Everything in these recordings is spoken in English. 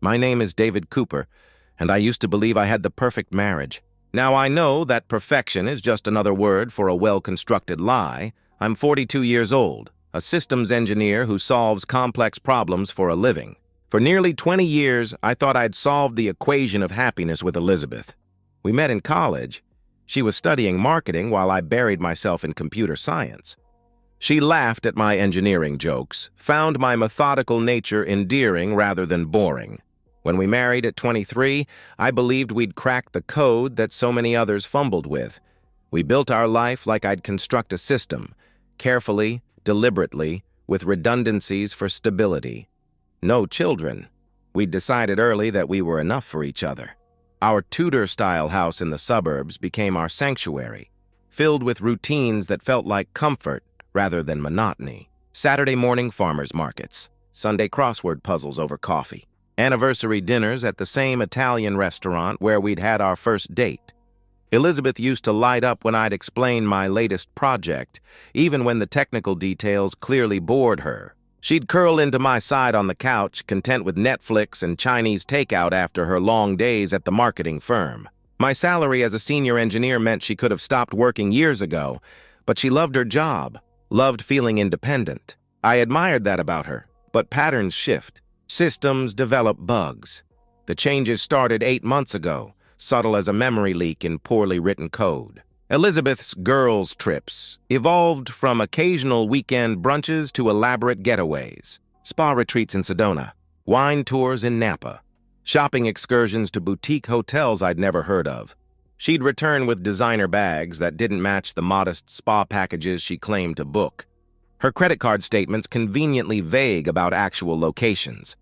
My name is David Cooper, and I used to believe I had the perfect marriage. Now I know that perfection is just another word for a well-constructed lie. I'm 42 years old, a systems engineer who solves complex problems for a living. For nearly 20 years, I thought I'd solved the equation of happiness with Elizabeth. We met in college. She was studying marketing while I buried myself in computer science. She laughed at my engineering jokes, found my methodical nature endearing rather than boring. When we married at 23, I believed we'd cracked the code that so many others fumbled with. We built our life like I'd construct a system, carefully, deliberately, with redundancies for stability. No children. We'd decided early that we were enough for each other. Our Tudor-style house in the suburbs became our sanctuary, filled with routines that felt like comfort rather than monotony. Saturday morning farmers markets, Sunday crossword puzzles over coffee, anniversary dinners at the same Italian restaurant where we'd had our first date. Elizabeth used to light up when I'd explain my latest project, even when the technical details clearly bored her. She'd curl into my side on the couch, content with Netflix and Chinese takeout after her long days at the marketing firm. My salary as a senior engineer meant she could have stopped working years ago, but she loved her job, loved feeling independent. I admired that about her, but patterns shift. Systems develop bugs. The changes started 8 months ago, subtle as a memory leak in poorly written code. Elizabeth's girls' trips evolved from occasional weekend brunches to elaborate getaways, spa retreats in Sedona, wine tours in Napa, shopping excursions to boutique hotels I'd never heard of. She'd return with designer bags that didn't match the modest spa packages she claimed to book. Her credit card statements conveniently vague about actual locations.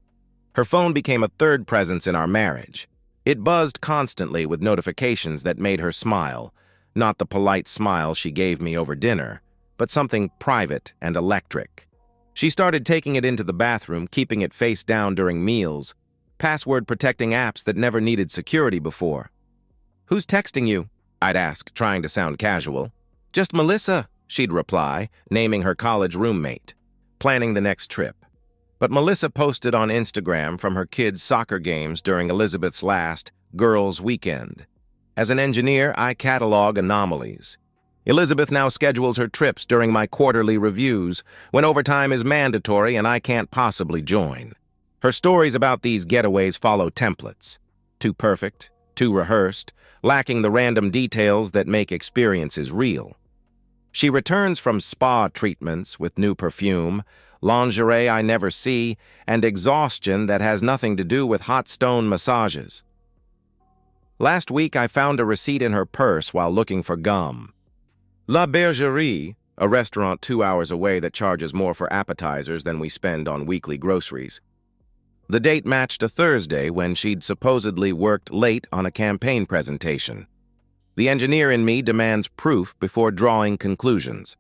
Her phone became a third presence in our marriage. It buzzed constantly with notifications that made her smile, not the polite smile she gave me over dinner, but something private and electric. She started taking it into the bathroom, keeping it face down during meals, password-protecting apps that never needed security before. "Who's texting you?" I'd ask, trying to sound casual. "Just Melissa," she'd reply, naming her college roommate, planning the next trip. But Melissa posted on Instagram from her kids' soccer games during Elizabeth's last girls' weekend. As an engineer, I catalog anomalies. Elizabeth now schedules her trips during my quarterly reviews, when overtime is mandatory and I can't possibly join. Her stories about these getaways follow templates. Too perfect, too rehearsed, lacking the random details that make experiences real. She returns from spa treatments with new perfume, lingerie I never see, and exhaustion that has nothing to do with hot stone massages. Last week, I found a receipt in her purse while looking for gum. La Bergerie, a restaurant 2 hours away that charges more for appetizers than we spend on weekly groceries. The date matched a Thursday when she'd supposedly worked late on a campaign presentation. The engineer in me demands proof before drawing conclusions.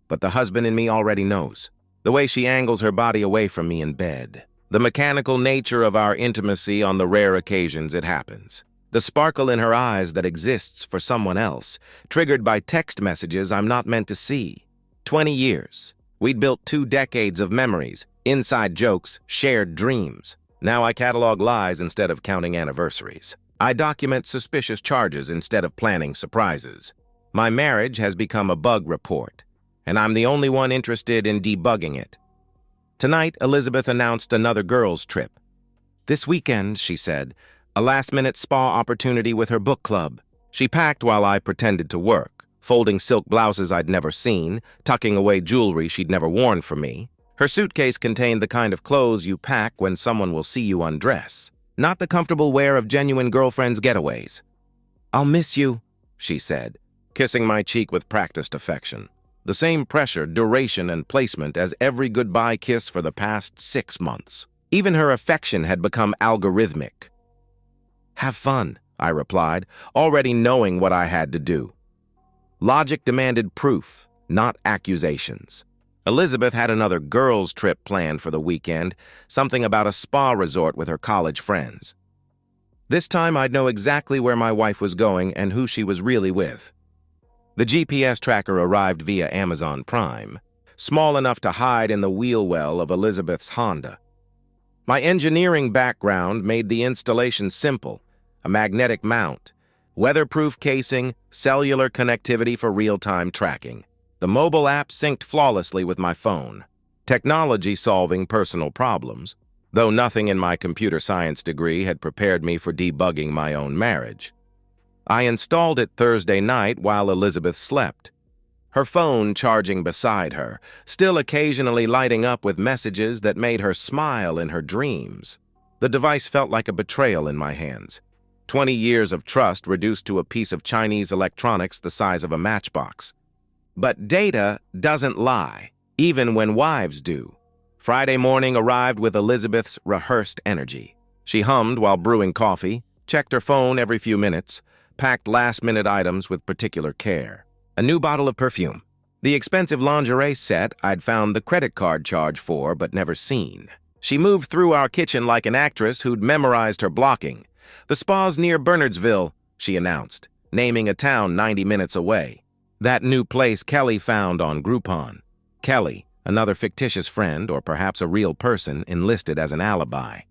But the husband in me already knows. The way she angles her body away from me in bed. The mechanical nature of our intimacy on the rare occasions it happens. The sparkle in her eyes that exists for someone else, triggered by text messages I'm not meant to see. 20 years. We'd built 2 decades of memories, inside jokes, shared dreams. Now I catalog lies instead of counting anniversaries. I document suspicious charges instead of planning surprises. My marriage has become a bug report, and I'm the only one interested in debugging it. Tonight, Elizabeth announced another girls' trip. This weekend, she said, a last-minute spa opportunity with her book club. She packed while I pretended to work, folding silk blouses I'd never seen, tucking away jewelry she'd never worn for me. Her suitcase contained the kind of clothes you pack when someone will see you undress, not the comfortable wear of genuine girlfriend's getaways. "I'll miss you," she said, kissing my cheek with practiced affection. The same pressure, duration, and placement as every goodbye kiss for the past 6 months. Even her affection had become algorithmic. "Have fun," I replied, already knowing what I had to do. Logic demanded proof, not accusations. Elizabeth had another girls' trip planned for the weekend, something about a spa resort with her college friends. This time I'd know exactly where my wife was going and who she was really with. The GPS tracker arrived via Amazon Prime, small enough to hide in the wheel well of Elizabeth's Honda. My engineering background made the installation simple: a magnetic mount, weatherproof casing, cellular connectivity for real-time tracking. The mobile app synced flawlessly with my phone. Technology solving personal problems, though nothing in my computer science degree had prepared me for debugging my own marriage. I installed it Thursday night while Elizabeth slept, her phone charging beside her, still occasionally lighting up with messages that made her smile in her dreams. The device felt like a betrayal in my hands. 20 years of trust reduced to a piece of Chinese electronics the size of a matchbox. But data doesn't lie, even when wives do. Friday morning arrived with Elizabeth's rehearsed energy. She hummed while brewing coffee, checked her phone every few minutes, packed last-minute items with particular care. A new bottle of perfume. The expensive lingerie set I'd found the credit card charge for but never seen. She moved through our kitchen like an actress who'd memorized her blocking. "The spa's near Bernardsville," she announced, naming a town 90 minutes away. That new place Kelly found on Groupon. Kelly, another fictitious friend or perhaps a real person enlisted as an alibi.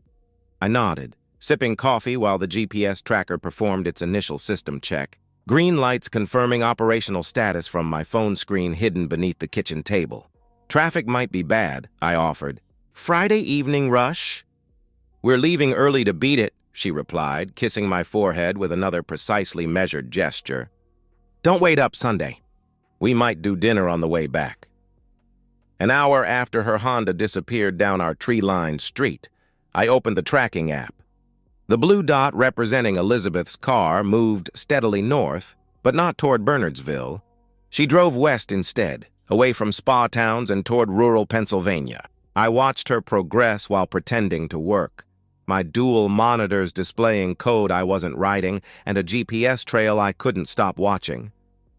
I nodded, sipping coffee while the GPS tracker performed its initial system check. Green lights confirming operational status from my phone screen hidden beneath the kitchen table. "Traffic might be bad," I offered. "Friday evening rush?" "We're leaving early to beat it," she replied, kissing my forehead with another precisely measured gesture. "Don't wait up Sunday. We might do dinner on the way back." An hour after her Honda disappeared down our tree-lined street, I opened the tracking app. The blue dot representing Elizabeth's car moved steadily north, but not toward Bernardsville. She drove west instead, away from spa towns and toward rural Pennsylvania. I watched her progress while pretending to work, my dual monitors displaying code I wasn't writing and a GPS trail I couldn't stop watching.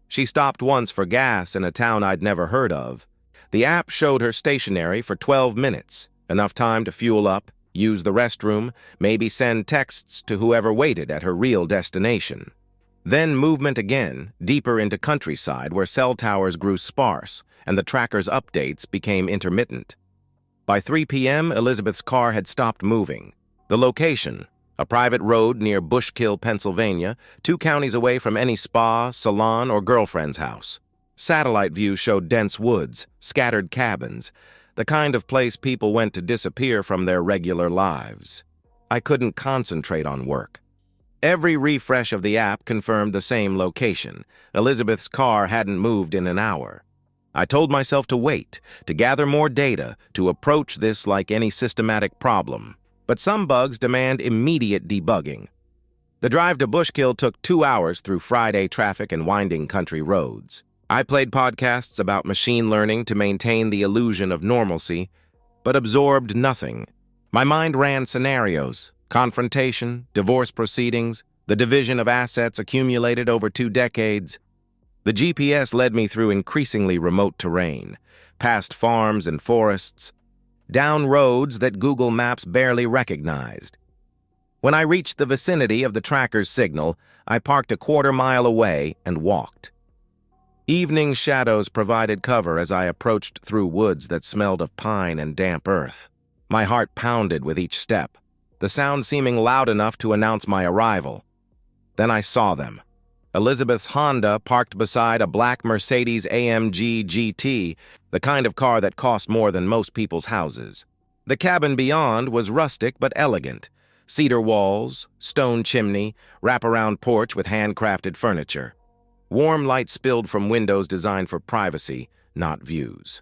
She stopped once for gas in a town I'd never heard of. The app showed her stationary for 12 minutes, enough time to fuel up, use the restroom, maybe send texts to whoever waited at her real destination. Then movement again, deeper into countryside where cell towers grew sparse and the tracker's updates became intermittent. By 3 p.m., Elizabeth's car had stopped moving. The location, a private road near Bushkill, Pennsylvania, 2 counties away from any spa, salon, or girlfriend's house. Satellite view showed dense woods, scattered cabins, the kind of place people went to disappear from their regular lives. I couldn't concentrate on work. Every refresh of the app confirmed the same location. Elizabeth's car hadn't moved in an hour. I told myself to wait, to gather more data, to approach this like any systematic problem. But some bugs demand immediate debugging. The drive to Bushkill took 2 hours through Friday traffic and winding country roads. I played podcasts about machine learning to maintain the illusion of normalcy, but absorbed nothing. My mind ran scenarios: confrontation, divorce proceedings, the division of assets accumulated over 2 decades. The GPS led me through increasingly remote terrain, past farms and forests, down roads that Google Maps barely recognized. When I reached the vicinity of the tracker's signal, I parked a quarter-mile away and walked. Evening shadows provided cover as I approached through woods that smelled of pine and damp earth. My heart pounded with each step, the sound seeming loud enough to announce my arrival. Then I saw them. Elizabeth's Honda parked beside a black Mercedes AMG GT, the kind of car that cost more than most people's houses. The cabin beyond was rustic but elegant. Cedar walls, stone chimney, wraparound porch with handcrafted furniture. Warm light spilled from windows designed for privacy, not views.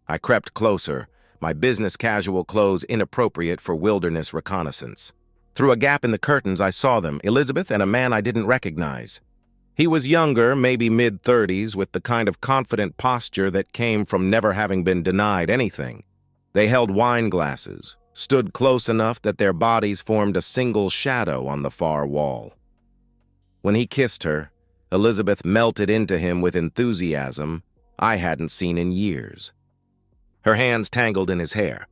I crept closer, my business casual clothes inappropriate for wilderness reconnaissance. Through a gap in the curtains, I saw them, Elizabeth and a man I didn't recognize. He was younger, maybe mid-30s, with the kind of confident posture that came from never having been denied anything. They held wine glasses, stood close enough that their bodies formed a single shadow on the far wall. When he kissed her, Elizabeth melted into him with enthusiasm I hadn't seen in years. Her hands tangled in his hair.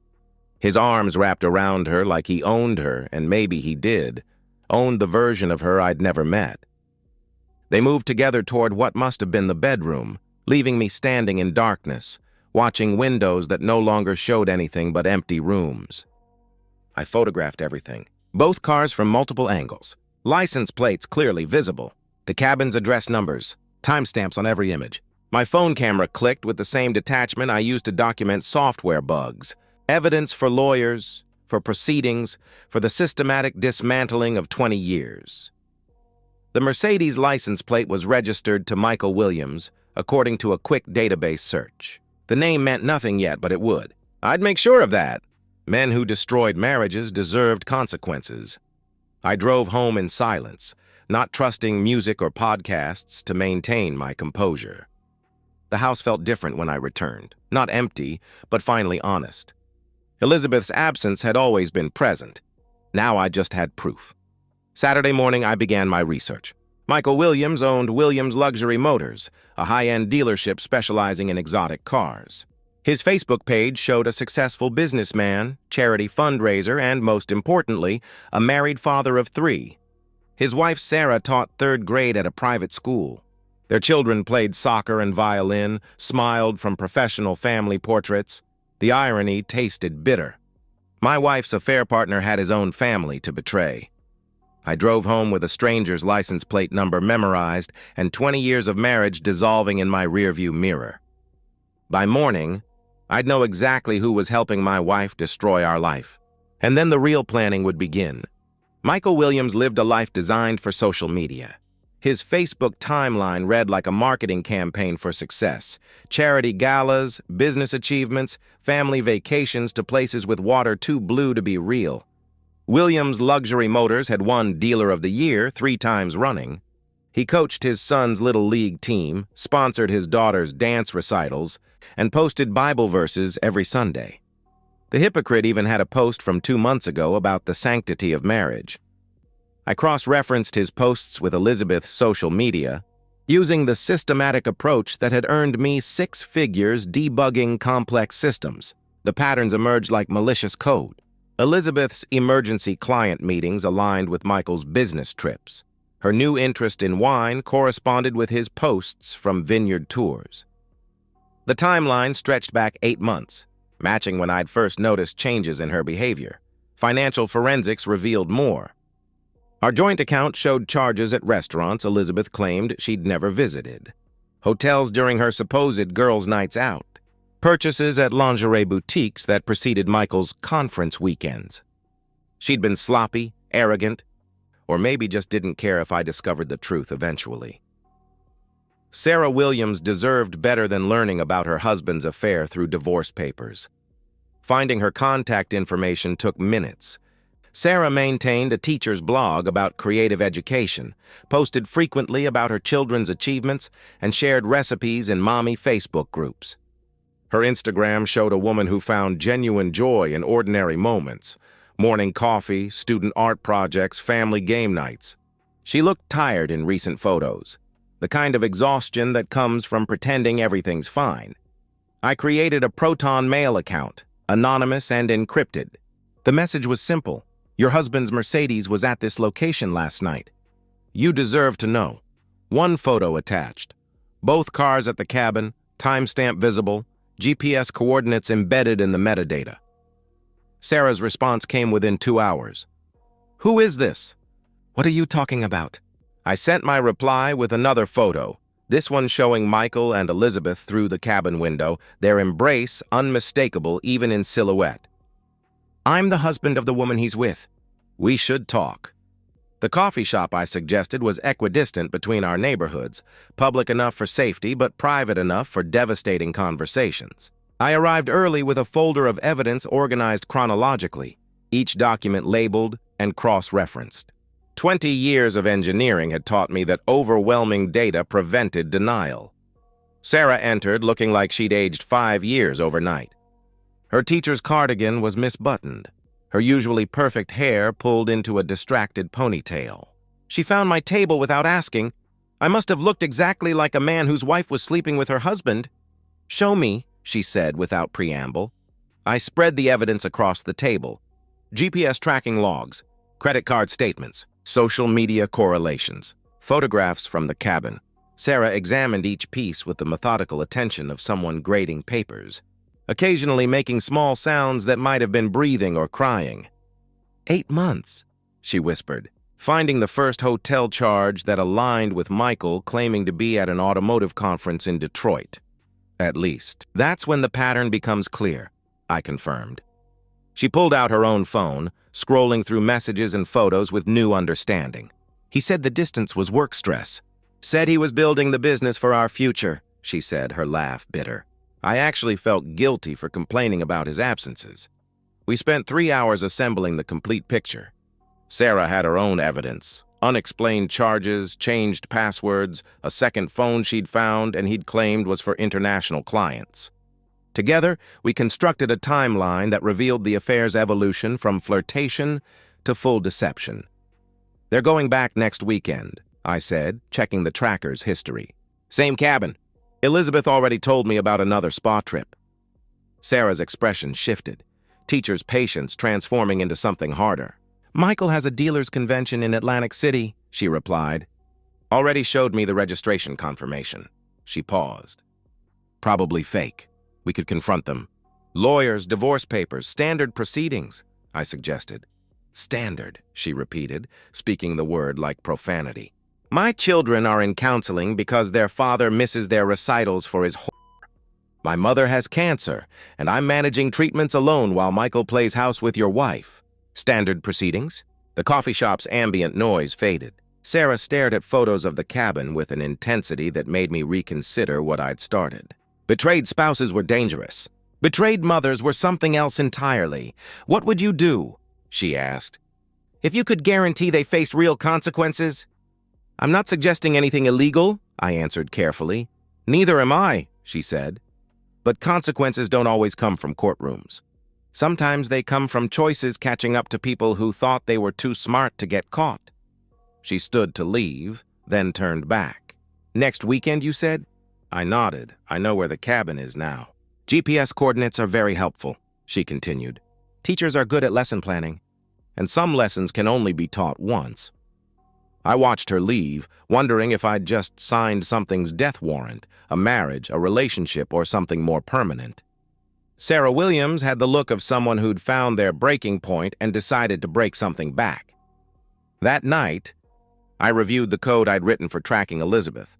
His arms wrapped around her like he owned her, and maybe he did, owned the version of her I'd never met. They moved together toward what must have been the bedroom, leaving me standing in darkness, watching windows that no longer showed anything but empty rooms. I photographed everything. Both cars from multiple angles. License plates clearly visible. The cabin's address numbers. Timestamps on every image. My phone camera clicked with the same detachment I used to document software bugs. Evidence for lawyers, for proceedings, for the systematic dismantling of 20 years. The Mercedes license plate was registered to Michael Williams, according to a quick database search. The name meant nothing yet, but it would. I'd make sure of that. Men who destroyed marriages deserved consequences. I drove home in silence, not trusting music or podcasts to maintain my composure. The house felt different when I returned. Not empty, but finally honest. Elizabeth's absence had always been present. Now I just had proof. Saturday morning, I began my research. Michael Williams owned Williams Luxury Motors, a high-end dealership specializing in exotic cars. His Facebook page showed a successful businessman, charity fundraiser, and, most importantly, a married father of 3. His wife Sarah taught 3rd grade at a private school. Their children played soccer and violin, smiled from professional family portraits. The irony tasted bitter. My wife's affair partner had his own family to betray. I drove home with a stranger's license plate number memorized and 20 years of marriage dissolving in my rearview mirror. By morning, I'd know exactly who was helping my wife destroy our life. And then the real planning would begin. Michael Williams lived a life designed for social media. His Facebook timeline read like a marketing campaign for success. Charity galas, business achievements, family vacations to places with water too blue to be real. Williams Luxury Motors had won Dealer of the Year 3 times running. He coached his son's little league team, sponsored his daughter's dance recitals, and posted Bible verses every Sunday. The hypocrite even had a post from 2 months ago about the sanctity of marriage. I cross-referenced his posts with Elizabeth's social media, using the systematic approach that had earned me 6 figures debugging complex systems. The patterns emerged like malicious code. Elizabeth's emergency client meetings aligned with Michael's business trips. Her new interest in wine corresponded with his posts from vineyard tours. The timeline stretched back 8 months, matching when I'd first noticed changes in her behavior. Financial forensics revealed more. Our joint account showed charges at restaurants Elizabeth claimed she'd never visited, hotels during her supposed girls' nights out, purchases at lingerie boutiques that preceded Michael's conference weekends. She'd been sloppy, arrogant, or maybe just didn't care if I discovered the truth eventually. Sarah Williams deserved better than learning about her husband's affair through divorce papers. Finding her contact information took minutes. Sarah maintained a teacher's blog about creative education, posted frequently about her children's achievements, and shared recipes in mommy Facebook groups. Her Instagram showed a woman who found genuine joy in ordinary moments: morning coffee, student art projects, family game nights. She looked tired in recent photos, the kind of exhaustion that comes from pretending everything's fine. I created a Proton Mail account, anonymous and encrypted. The message was simple: your husband's Mercedes was at this location last night. You deserve to know. 1 photo attached. Both cars at the cabin, timestamp visible, GPS coordinates embedded in the metadata. Sarah's response came within 2 hours. Who is this? What are you talking about? I sent my reply with another photo, this one showing Michael and Elizabeth through the cabin window, their embrace unmistakable even in silhouette. I'm the husband of the woman he's with. We should talk. The coffee shop I suggested was equidistant between our neighborhoods, public enough for safety but private enough for devastating conversations. I arrived early with a folder of evidence organized chronologically, each document labeled and cross-referenced. 20 years of engineering had taught me that overwhelming data prevented denial. Sarah entered looking like she'd aged 5 years overnight. Her teacher's cardigan was misbuttoned, her usually perfect hair pulled into a distracted ponytail. She found my table without asking. I must have looked exactly like a man whose wife was sleeping with her husband. Show me, she said without preamble. I spread the evidence across the table. GPS tracking logs, credit card statements, social media correlations, photographs from the cabin. Sarah examined each piece with the methodical attention of someone grading papers, occasionally making small sounds that might have been breathing or crying. 8 months, she whispered, finding the first hotel charge that aligned with Michael claiming to be at an automotive conference in Detroit. At least. That's when the pattern becomes clear, I confirmed. She pulled out her own phone, scrolling through messages and photos with new understanding. He said the distance was work stress. Said he was building the business for our future, she said, her laugh bitter. I actually felt guilty for complaining about his absences. We spent 3 hours assembling the complete picture. Sarah had her own evidence, unexplained charges, changed passwords, a second phone she'd found and he'd claimed was for international clients. Together, we constructed a timeline that revealed the affair's evolution from flirtation to full deception. They're going back next weekend, I said, checking the tracker's history. Same cabin. Elizabeth already told me about another spa trip. Sarah's expression shifted, teacher's patience transforming into something harder. Michael has a dealer's convention in Atlantic City, she replied. Already showed me the registration confirmation. She paused. Probably fake. We could confront them. Lawyers, divorce papers, standard proceedings, I suggested. Standard, she repeated, speaking the word like profanity. My children are in counseling because their father misses their recitals for his whore. My mother has cancer, and I'm managing treatments alone while Michael plays house with your wife. Standard proceedings? The coffee shop's ambient noise faded. Sarah stared at photos of the cabin with an intensity that made me reconsider what I'd started. Betrayed spouses were dangerous. Betrayed mothers were something else entirely. What would you do? She asked. If you could guarantee they faced real consequences? I'm not suggesting anything illegal, I answered carefully. Neither am I, she said. But consequences don't always come from courtrooms. Sometimes they come from choices catching up to people who thought they were too smart to get caught. She stood to leave, then turned back. Next weekend, you said? I nodded. I know where the cabin is now. GPS coordinates are very helpful, she continued. Teachers are good at lesson planning, and some lessons can only be taught once. I watched her leave, wondering if I'd just signed something's death warrant, a marriage, a relationship, or something more permanent. Sarah Williams had the look of someone who'd found their breaking point and decided to break something back. That night, I reviewed the code I'd written for tracking Elizabeth,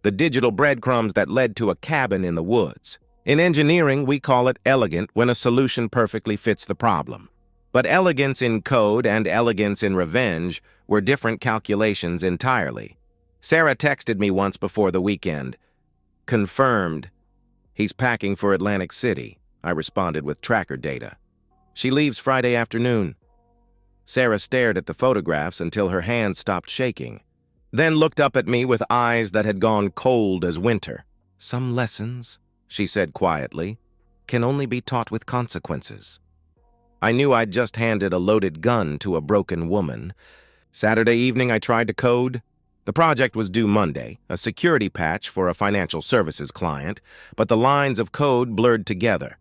the digital breadcrumbs that led to a cabin in the woods. In engineering, we call it elegant when a solution perfectly fits the problem. But elegance in code and elegance in revenge were different calculations entirely. Sarah texted me once before the weekend. Confirmed. He's packing for Atlantic City, I responded with tracker data. She leaves Friday afternoon. Sarah stared at the photographs until her hands stopped shaking, then looked up at me with eyes that had gone cold as winter. Some lessons, she said quietly, can only be taught with consequences. I knew I'd just handed a loaded gun to a broken woman. Saturday evening, I tried to code. The project was due Monday, a security patch for a financial services client, but the lines of code blurred together.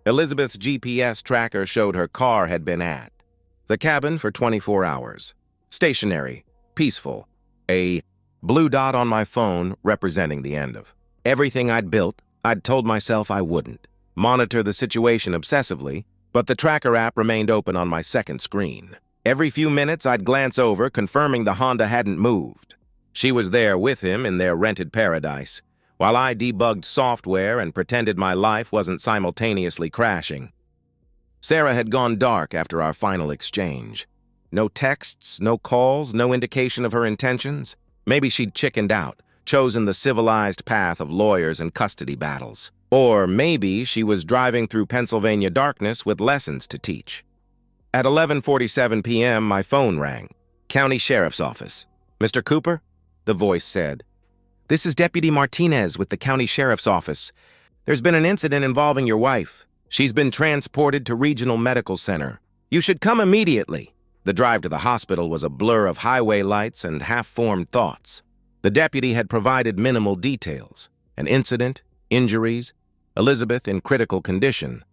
Elizabeth's GPS tracker showed her car had been at the cabin for 24 hours. Stationary, peaceful, a blue dot on my phone representing the end of everything I'd built. I'd told myself I wouldn't monitor the situation obsessively, but the tracker app remained open on my second screen. Every few minutes, I'd glance over, confirming the Honda hadn't moved. She was there with him in their rented paradise, while I debugged software and pretended my life wasn't simultaneously crashing. Sarah had gone dark after our final exchange. No texts, no calls, no indication of her intentions. Maybe she'd chickened out, chosen the civilized path of lawyers and custody battles. Or maybe she was driving through Pennsylvania darkness with lessons to teach. At 11:47 p.m., my phone rang. County Sheriff's Office. Mr. Cooper? The voice said. This is Deputy Martinez with the County Sheriff's Office. There's been an incident involving your wife. She's been transported to Regional Medical Center. You should come immediately. The drive to the hospital was a blur of highway lights and half-formed thoughts. The deputy had provided minimal details. An incident, injuries, Elizabeth in critical condition.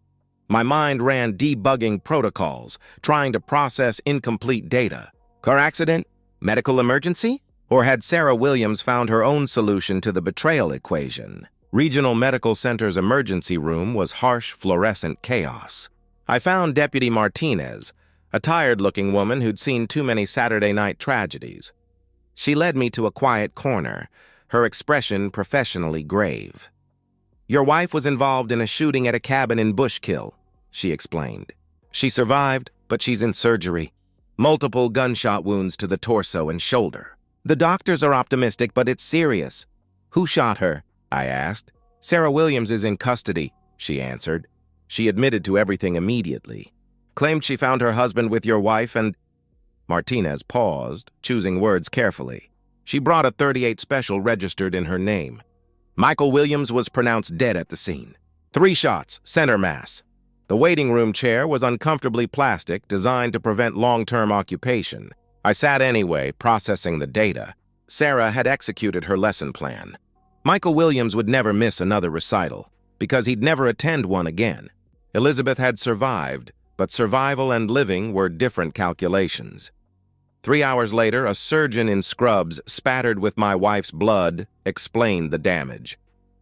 My mind ran debugging protocols, trying to process incomplete data. Car accident? Medical emergency? Or had Sarah Williams found her own solution to the betrayal equation? Regional Medical Center's emergency room was harsh, fluorescent chaos. I found Deputy Martinez, a tired-looking woman who'd seen too many Saturday night tragedies. She led me to a quiet corner, her expression professionally grave. "Your wife was involved in a shooting at a cabin in Bushkill," she explained. "She survived, but she's in surgery. Multiple gunshot wounds to the torso and shoulder. The doctors are optimistic, but it's serious." "Who shot her?" I asked. "Sarah Williams is in custody," she answered. She admitted to everything immediately. "Claimed she found her husband with your wife and—" Martinez paused, choosing words carefully. She brought a .38 special registered in her name. "Michael Williams was pronounced dead at the scene. 3 shots, center mass. The waiting room chair was uncomfortably plastic, designed to prevent long-term occupation. I sat anyway, processing the data. Sarah had executed her lesson plan. Michael Williams would never miss another recital, because he'd never attend one again. Elizabeth had survived, but survival and living were different calculations. 3 hours later, a surgeon in scrubs, spattered with my wife's blood, explained the damage.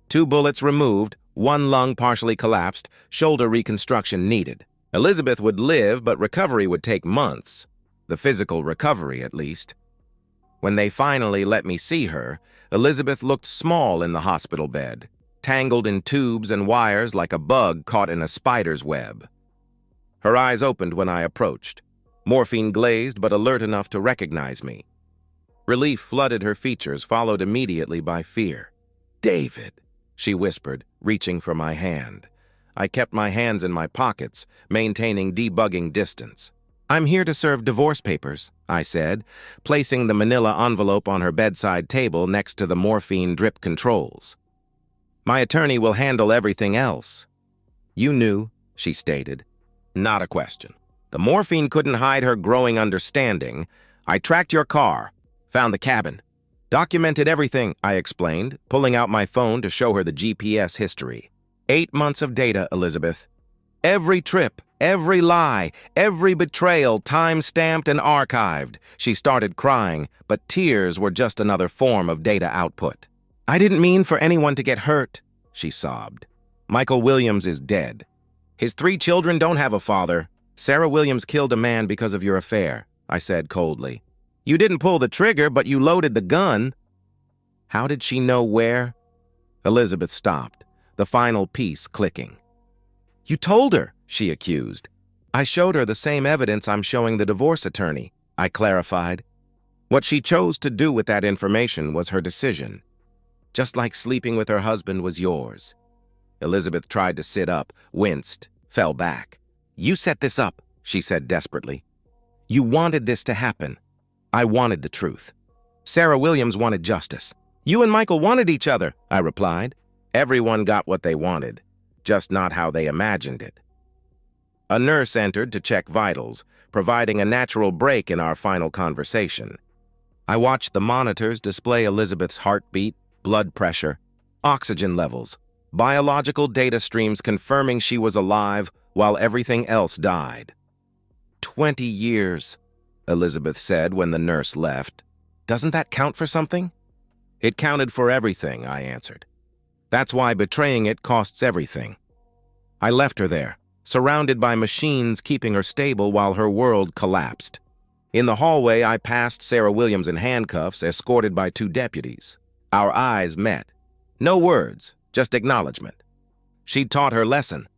2 bullets removed, 1 lung partially collapsed, shoulder reconstruction needed. Elizabeth would live, but recovery would take months. The physical recovery, at least. When they finally let me see her, Elizabeth looked small in the hospital bed, tangled in tubes and wires like a bug caught in a spider's web. Her eyes opened when I approached, morphine-glazed but alert enough to recognize me. Relief flooded her features, followed immediately by fear. "David," she whispered, reaching for my hand. I kept my hands in my pockets, maintaining debugging distance. "I'm here to serve divorce papers," I said, placing the manila envelope on her bedside table next to the morphine drip controls. "My attorney will handle everything else." "You knew," she stated. Not a question. The morphine couldn't hide her growing understanding. "I tracked your car, found the cabin, documented everything," I explained, pulling out my phone to show her the GPS history. 8 months of data, Elizabeth. Every trip, every lie, every betrayal time-stamped and archived. She started crying, but tears were just another form of data output. "I didn't mean for anyone to get hurt," she sobbed. "Michael Williams is dead. His 3 children don't have a father. Sarah Williams killed a man because of your affair," I said coldly. "You didn't pull the trigger, but you loaded the gun." How did she know where? Elizabeth stopped, the final piece clicking. "You told her," she accused. "I showed her the same evidence I'm showing the divorce attorney," I clarified. What she chose to do with that information was her decision. Just like sleeping with her husband was yours. Elizabeth tried to sit up, winced, fell back. "You set this up," she said desperately. "You wanted this to happen. I wanted the truth. Sarah Williams wanted justice. You and Michael wanted each other," I replied. Everyone got what they wanted, just not how they imagined it. A nurse entered to check vitals, providing a natural break in our final conversation. I watched the monitors display Elizabeth's heartbeat, blood pressure, oxygen levels, biological data streams confirming she was alive while everything else died. 20 years, Elizabeth said when the nurse left. "Doesn't that count for something?" "It counted for everything," I answered. "That's why betraying it costs everything." I left her there, surrounded by machines keeping her stable while her world collapsed. In the hallway, I passed Sarah Williams in handcuffs, escorted by 2 deputies. Our eyes met. No words, just acknowledgement. She'd taught her lesson.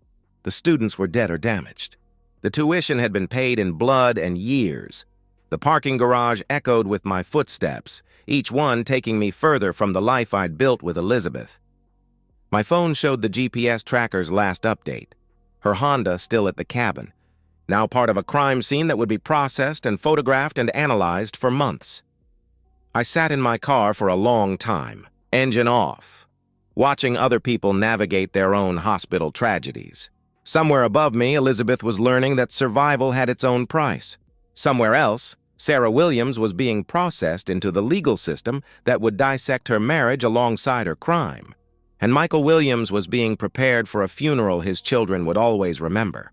The students were dead or damaged. The tuition had been paid in blood and years. The parking garage echoed with my footsteps, each one taking me further from the life I'd built with Elizabeth. My phone showed the GPS tracker's last update. Her Honda still at the cabin, now part of a crime scene that would be processed and photographed and analyzed for months. I sat in my car for a long time, engine off, watching other people navigate their own hospital tragedies. Somewhere above me, Elizabeth was learning that survival had its own price. Somewhere else, Sarah Williams was being processed into the legal system that would dissect her marriage alongside her crime. And Michael Williams was being prepared for a funeral his children would always remember.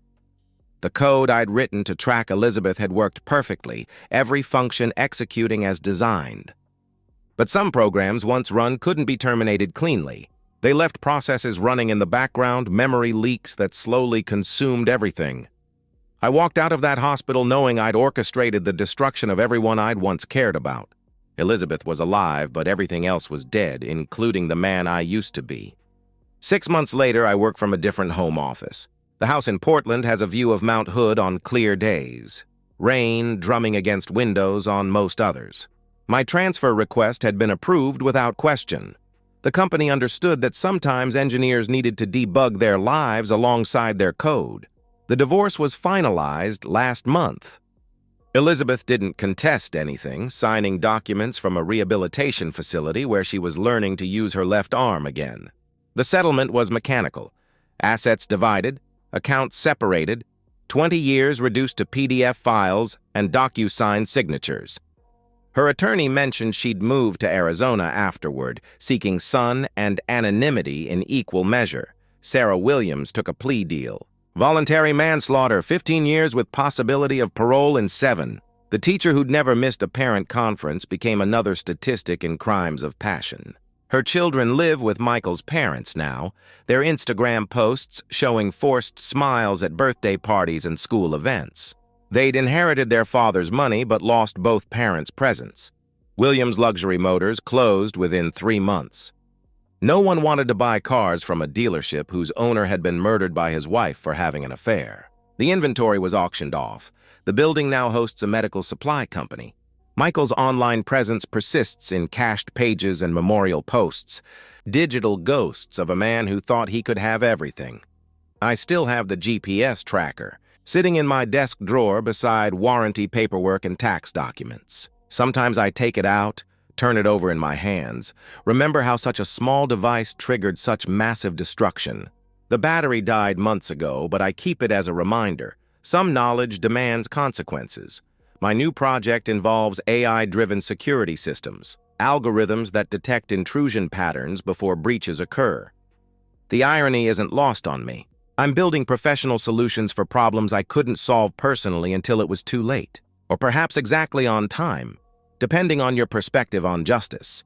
The code I'd written to track Elizabeth had worked perfectly, every function executing as designed. But some programs, once run, couldn't be terminated cleanly. They left processes running in the background, memory leaks that slowly consumed everything. I walked out of that hospital knowing I'd orchestrated the destruction of everyone I'd once cared about. Elizabeth was alive, but everything else was dead, including the man I used to be. 6 months later, I work from a different home office. The house in Portland has a view of Mount Hood on clear days, rain drumming against windows on most others. My transfer request had been approved without question. The company understood that sometimes engineers needed to debug their lives alongside their code. The divorce was finalized last month. Elizabeth didn't contest anything, signing documents from a rehabilitation facility where she was learning to use her left arm again. The settlement was mechanical. Assets divided, accounts separated, 20 years reduced to PDF files and DocuSign signatures. Her attorney mentioned she'd moved to Arizona afterward, seeking sun and anonymity in equal measure. Sarah Williams took a plea deal. Voluntary manslaughter, 15 years with possibility of parole in 7. The teacher who'd never missed a parent conference became another statistic in crimes of passion. Her children live with Michael's parents now, their Instagram posts showing forced smiles at birthday parties and school events. They'd inherited their father's money but lost both parents' presents. Williams Luxury Motors closed within 3 months. No one wanted to buy cars from a dealership whose owner had been murdered by his wife for having an affair. The inventory was auctioned off. The building now hosts a medical supply company. Michael's online presence persists in cached pages and memorial posts, digital ghosts of a man who thought he could have everything. I still have the GPS tracker, sitting in my desk drawer beside warranty paperwork and tax documents. Sometimes I take it out, turn it over in my hands, remember how such a small device triggered such massive destruction. The battery died months ago, but I keep it as a reminder. Some knowledge demands consequences. My new project involves AI-driven security systems, algorithms that detect intrusion patterns before breaches occur. The irony isn't lost on me. I'm building professional solutions for problems I couldn't solve personally until it was too late, or perhaps exactly on time, depending on your perspective on justice.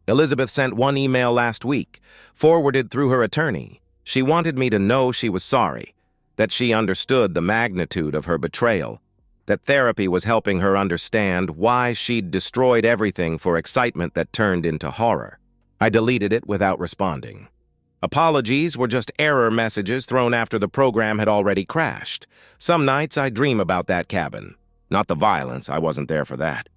Elizabeth sent one email last week, forwarded through her attorney. She wanted me to know she was sorry, that she understood the magnitude of her betrayal, that therapy was helping her understand why she'd destroyed everything for excitement that turned into horror. I deleted it without responding. Apologies were just error messages thrown after the program had already crashed. Some nights I dream about that cabin. Not the violence, I wasn't there for that.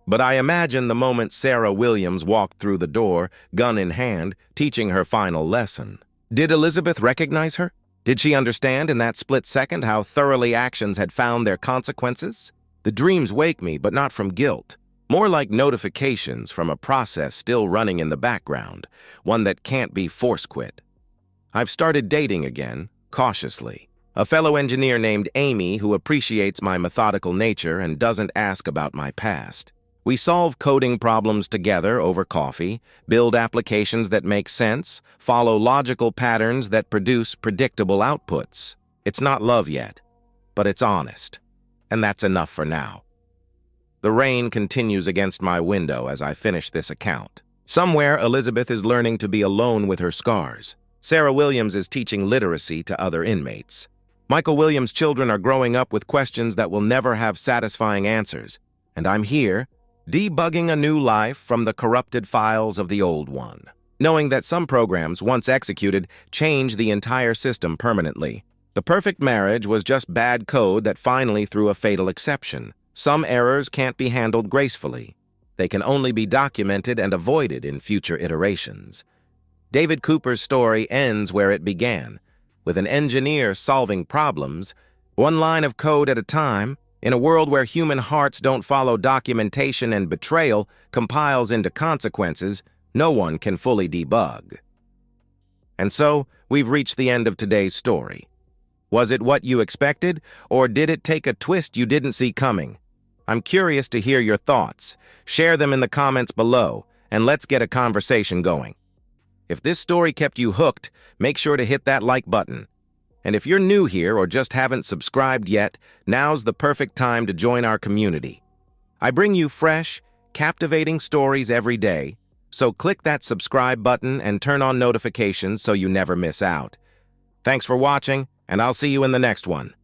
But I imagine the moment Sarah Williams walked through the door, gun in hand, teaching her final lesson. Did Elizabeth recognize her? Did she understand in that split second how thoroughly actions had found their consequences? The dreams wake me, but not from guilt. More like notifications from a process still running in the background, one that can't be force-quit. I've started dating again, cautiously. A fellow engineer named Amy who appreciates my methodical nature and doesn't ask about my past. We solve coding problems together over coffee, build applications that make sense, follow logical patterns that produce predictable outputs. It's not love yet, but it's honest. And that's enough for now. The rain continues against my window as I finish this account. Somewhere, Elizabeth is learning to be alone with her scars. Sarah Williams is teaching literacy to other inmates. Michael Williams' children are growing up with questions that will never have satisfying answers. And I'm here, debugging a new life from the corrupted files of the old one, knowing that some programs, once executed, change the entire system permanently. The perfect marriage was just bad code that finally threw a fatal exception. Some errors can't be handled gracefully. They can only be documented and avoided in future iterations. David Cooper's story ends where it began, with an engineer solving problems, one line of code at a time. In a world where human hearts don't follow documentation and betrayal compiles into consequences, no one can fully debug. And so, we've reached the end of today's story. Was it what you expected, or did it take a twist you didn't see coming? I'm curious to hear your thoughts. Share them in the comments below, and let's get a conversation going. If this story kept you hooked, make sure to hit that like button. And if you're new here or just haven't subscribed yet, now's the perfect time to join our community. I bring you fresh, captivating stories every day, so click that subscribe button and turn on notifications so you never miss out. Thanks for watching, and I'll see you in the next one.